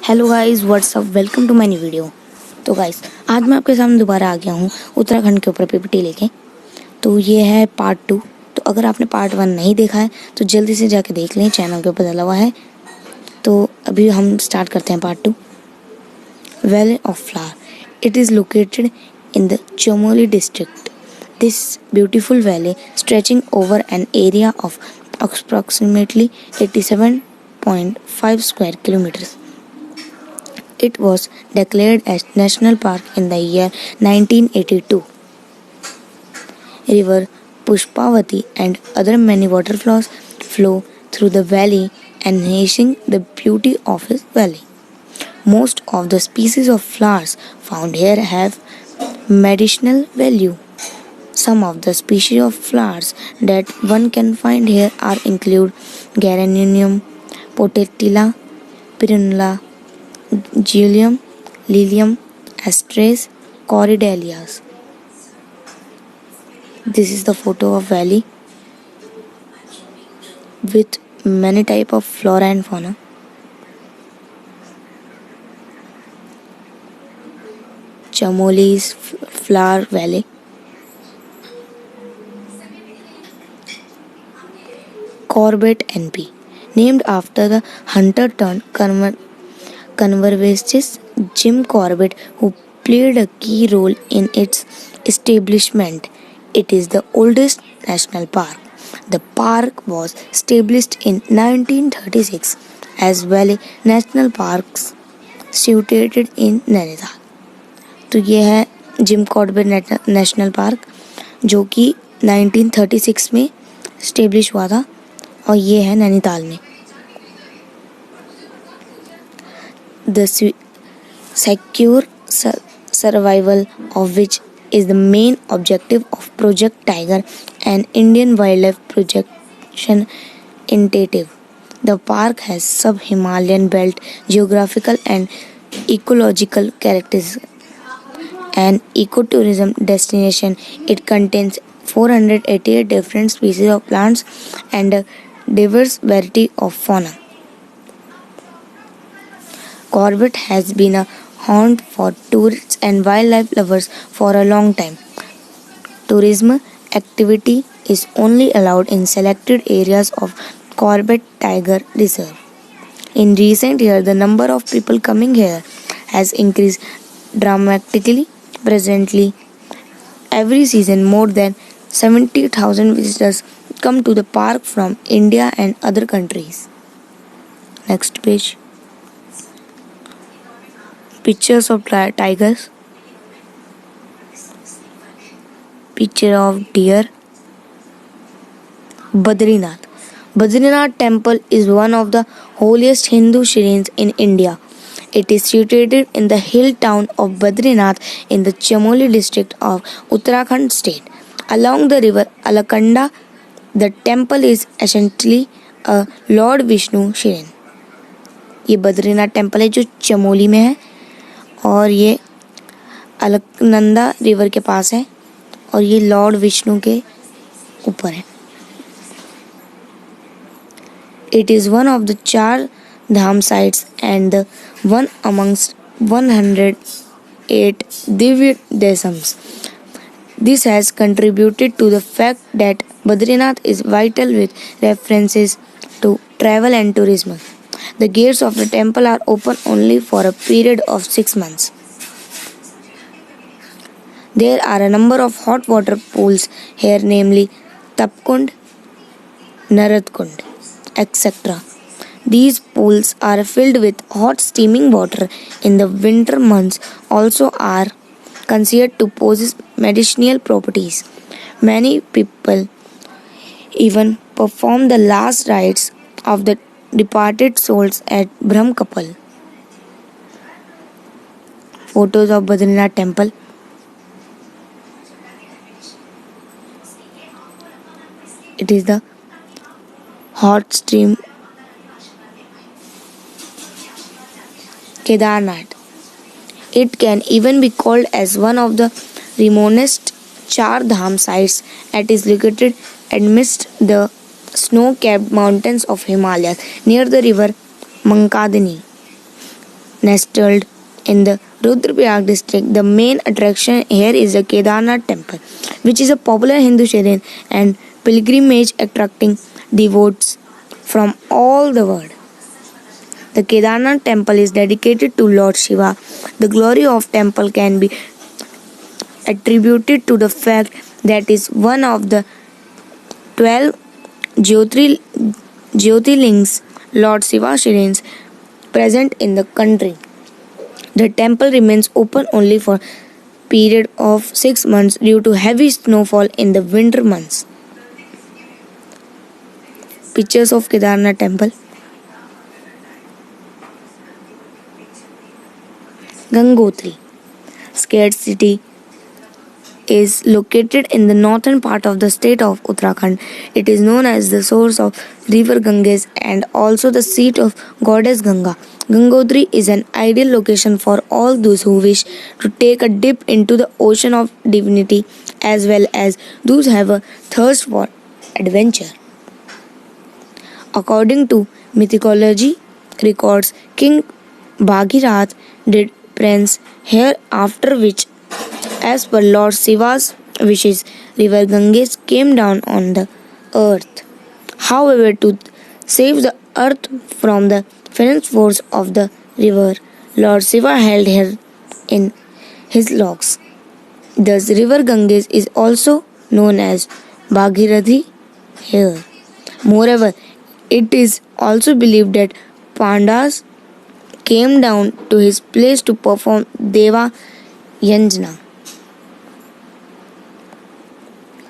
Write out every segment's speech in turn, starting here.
Hello guys, what's up, welcome to my new video. तो guys, आज मैं आपके सामने दोबारा आ गया हूँ उत्तराखंड के ऊपर पीपीटी लेके। तो ये है पार्ट 2। तो अगर आपने पार्ट 1 नहीं देखा है तो जल्दी से जाके देख लें, चैनल के ऊपर डाला हुआ है। तो अभी हम स्टार्ट करते हैं part 2। Valley of flower, it is located in the Chamoli district. This beautiful valley stretching over an area of approximately 87.5 square kilometers. It was declared as National Park in the year 1982. River Pushpavati and other many waterfalls flow through the valley, enhancing the beauty of this valley. Most of the species of flowers found here have medicinal value. Some of the species of flowers that one can find here are include Geranium, Potentilla, Pirunula, Gilium, Lilium, Asteraceae, Corydalias. This is the photo of valley with many type of flora and fauna. Chamoli's flower valley. Corbett NP, named after the hunter turned conservationist Jim Corbett, who played a key role in its establishment. It is the oldest national park. The park was established in 1936 as Valley National Parks situated in Nainital. तो ये है Jim Corbett national park, जो कि 1936 में establish हुआ था और ये है नैनीताल में। The secure survival of which is the main objective of Project Tiger, an Indian wildlife protection initiative. The park has sub-Himalayan belt geographical and ecological characteristics. An ecotourism destination, it contains 488 different species of plants and a diverse variety of fauna. Corbett has been a haunt for tourists and wildlife lovers for a long time. Tourism activity is only allowed in selected areas of Corbett Tiger Reserve. In recent years, the number of people coming here has increased dramatically. Presently, every season more than 70,000 visitors come to the park from India and other countries. Next page. Pictures of tigers. Picture of deer. Badrinath. Badrinath temple is one of the holiest Hindu shrines in India. It is situated in the hill town of Badrinath in the Chamoli district of Uttarakhand state. Along the river Alaknanda, the temple is essentially a Lord Vishnu shrine. ये Badrinath temple है जो चमोली में है और ये Alaknanda river के पास है और ये लॉर्ड विष्णु के ऊपर है। It is one of the चार धाम sites and the one amongst 108 Divya Desams. This has contributed to the fact that Badrinath is vital with references to travel and tourism. The gates of the temple are open only for a period of 6 months. There are a number of hot water pools here, namely Tapkund, Naratkund, etc. These pools are filled with hot steaming water in the winter months, also are considered to possess medicinal properties. Many people even perform the last rites of the departed souls at Brahmakapal. Photos of Badrinath temple. It is the hot stream Kedarnath. It can even be called as one of the remotest Char Dham sites. It is located amidst the snow-capped mountains of Himalayas near the river Mankadani. Nestled in the Rudraprayag district, the main attraction here is the Kedarnath temple, which is a popular Hindu shrine and pilgrimage attracting devotees from all the world. The Kedarnath temple is dedicated to Lord Shiva. The glory of temple can be attributed to the fact that it is one of the 12 Jyotirlings, Lord Shiva shrines present in the country. The temple remains open only for period of 6 months due to heavy snowfall in the winter months. Pictures of Kedarnath temple. Gangotri, scared city, is located in the northern part of the state of Uttarakhand. It is known as the source of river Ganges and also the seat of goddess Ganga. Gangotri is an ideal location for all those who wish to take a dip into the ocean of divinity as well as those who have a thirst for adventure. According to mythology records, King Bhagirath did prince here after which, as per Lord Shiva's wishes, river Ganges came down on the earth. However, to save the earth from the fierce force of the river, Lord Shiva held her in his locks. Thus, river Ganges is also known as Bhagirathi here. Moreover, it is also believed that Pandas came down to his place to perform Deva Yanjana.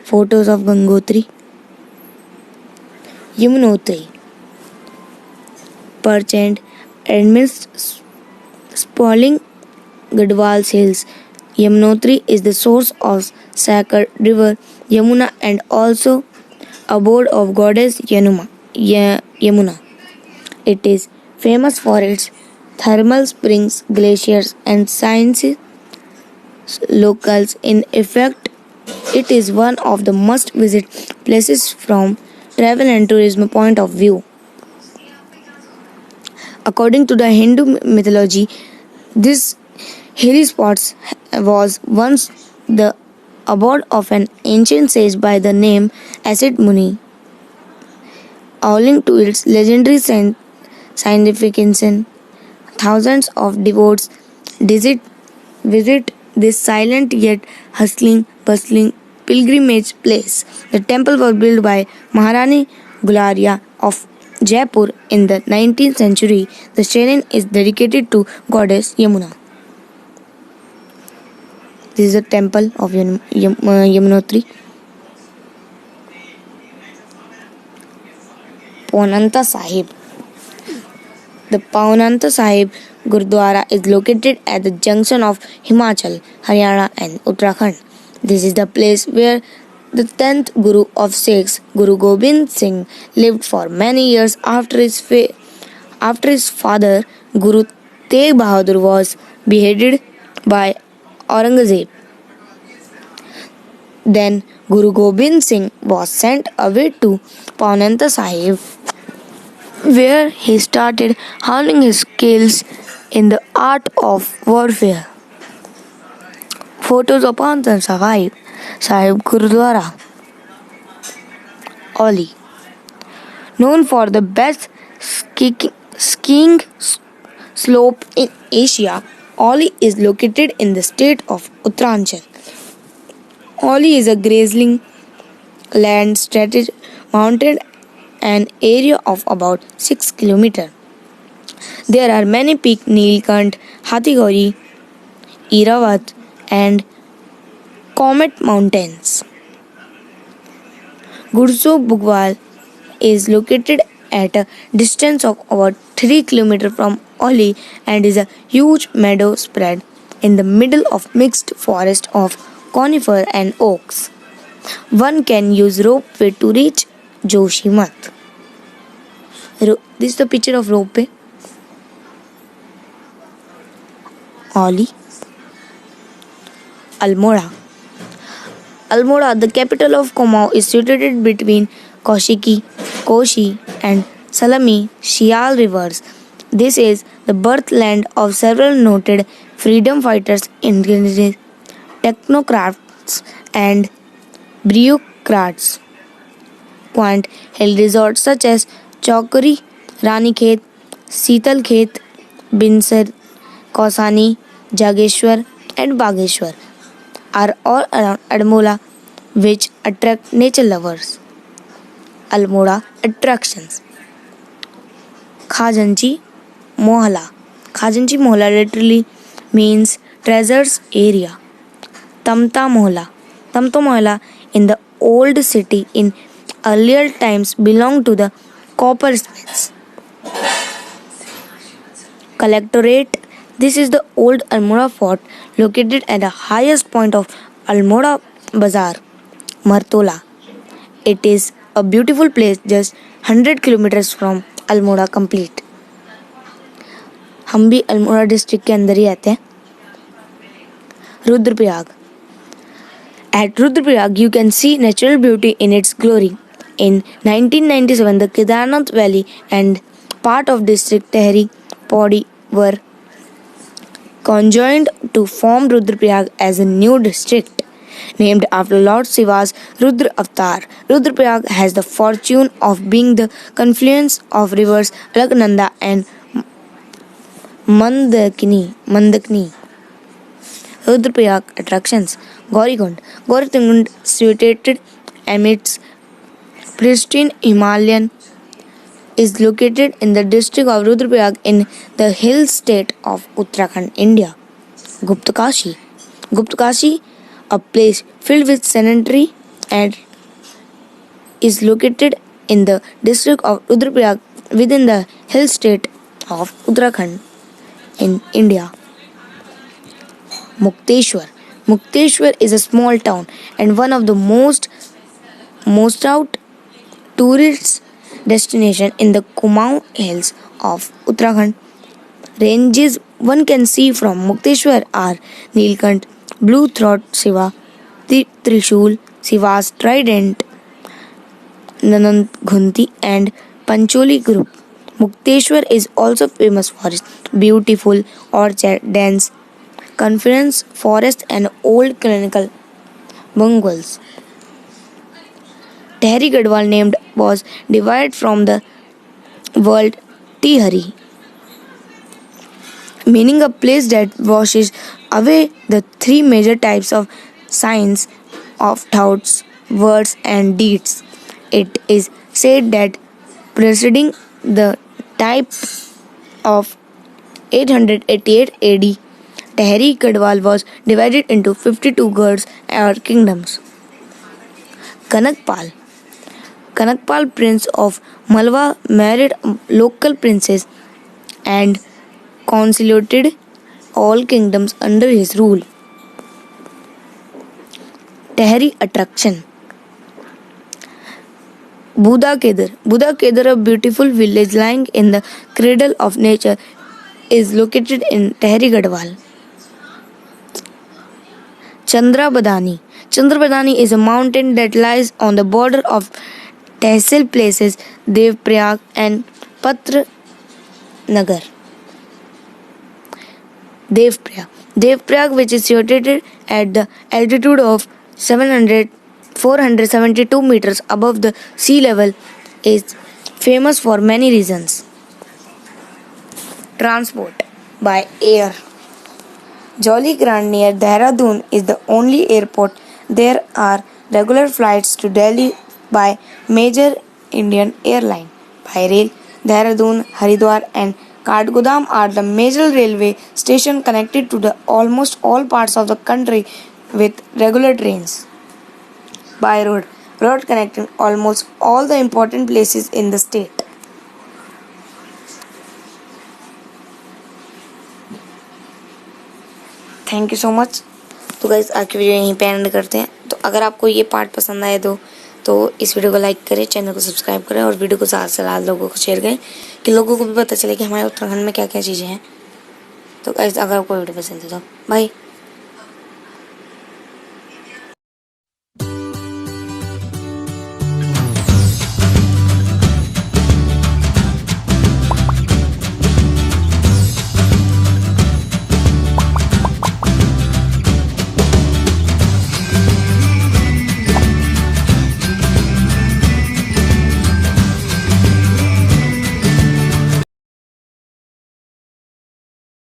Photos of Gangotri. Yamunotri, perched amidst sprawling Gadwal hills. Yamunotri is the source of sacred river Yamuna and also abode of goddess Yamuna. It is famous for its thermal springs, glaciers, and science locals. In effect, it is one of the must-visit places from travel and tourism point of view. According to the Hindu mythology, this hilly spot was once the abode of an ancient sage by the name Asit Muni. Owing to its legendary significance, thousands of devotees visit this silent yet bustling pilgrimage place. The temple was built by Maharani Gularia of Jaipur in the 19th century. The shrine is dedicated to goddess Yamuna. This is the temple of Yamunotri. Paonanta Sahib. The Paonanta Sahib Gurdwara is located at the junction of Himachal, Haryana and Uttarakhand. This is the place where the 10th Guru of Sikhs, Guru Gobind Singh, lived for many years after his father, Guru Tegh Bahadur, was beheaded by Aurangzeb. Then Guru Gobind Singh was sent away to Paonanta Sahib, where he started honing his skills in the art of warfare. Photos of Paonanta Sahib Gurudwara. Oli, known for the best skiing slope in Asia, Oli is located in the state of Uttaranchal. Oli is a grazing land stretched mountain an area of about 6 km. There are many peaks: Nilkant, Hathigori, Iravat, and Comet Mountains. Gurso Bugwal is located at a distance of about 3 km from Oli and is a huge meadow spread in the middle of mixed forest of conifer and oaks. One can use ropeway to reach Joshimath. This is the picture of ropeway. Oli. Almora. Almora, the capital of Kumaon, is situated between Koshi and Salami Sial rivers. This is the birthland of several noted freedom fighters, indigenous technocrats, and bureaucrats. Quant hill resorts such as Chaukari, Ranikhet, Sitalkhet, Binsar, Kausani, Jageshwar, and Bageshwar are all around Almora, which attract nature lovers. Almora attractions. Khajanchi Mohalla. Khajanchi Mohalla literally means treasures area. Tamta Mohalla. Tamta Mohalla in the old city in earlier times belonged to the coppersmiths. Collectorate. This is the old Almora fort located at the highest point of Almora Bazaar, Martola. It is a beautiful place just 100 kilometers from Almora complete. हम भी Almora district के अंदर ही आते हैं. Rudraprayag. At Rudraprayag, you can see natural beauty in its glory. In 1997, the Kedarnath Valley and part of district Tehri Paudi were conjoined to form Rudraprayag as a new district. Named after Lord Shiva's Rudra Avatar, Rudraprayag has the fortune of being the confluence of rivers Alaknanda and Mandakini. Rudraprayag attractions. Gaurikund. Gaurikund, situated amidst pristine Himalayan, is located in the district of Rudraprayag in the hill state of Uttarakhand, India. Guptakashi. Guptakashi, a place filled with cemetery, and is located in the district of Rudraprayag within the hill state of Uttarakhand in India. Mukteshwar. Mukteshwar is a small town and one of the most out tourist destination in the Kumaon Hills of Uttarakhand. Ranges one can see from Mukteshwar are Nilkant, Blue Throat Shiva, Trishul, Shiva's Trident, Nanand Ghunti, and Pancholi group. Mukteshwar is also famous for its beautiful orchard, dense confluence forest, and old colonial bungalows. Tehri Gadwal named was derived from the word Tihari, meaning a place that washes away the three major types of signs of thoughts, words, and deeds. It is said that preceding the type of 888 AD, Tehri Gadwal was divided into 52 Gards or kingdoms. Kanakpal. Kanakpal, Prince of Malwa, married a local princess and consolidated all kingdoms under his rule. Tehri attraction. Buddha Kedar. Buddha Kedar, a beautiful village lying in the cradle of nature, is located in Tehri Gadwal. Chandrabadani. Chandrabadani is a mountain that lies on the border of Tehsil places Devprayag and Patra Nagar. Devprayag, which is situated at the altitude of 472 meters above the sea level, is famous for many reasons. Transport by air. Jolly Grant near Dehradun is the only airport. There are regular flights to Delhi by major Indian airline. By rail, Dehradun, Haridwar, and Kathgodam are the major railway stations connected to the almost all parts of the country with regular trains. By road connecting almost all the important places in the state. Thank you so much. तो guys आज की video यहीं पे and करते हैं. तो अगर आपको ये पार्ट पसंद आए तो इस वीडियो को लाइक करें, चैनल को सब्सक्राइब करें और वीडियो को ज़्यादा से ज़्यादा लोगों को शेयर करें कि लोगों को भी पता चले कि हमारे उत्तराखंड में क्या क्या चीज़ें हैं. तो गाइस अगर आपको वीडियो पसंद है तो बाय.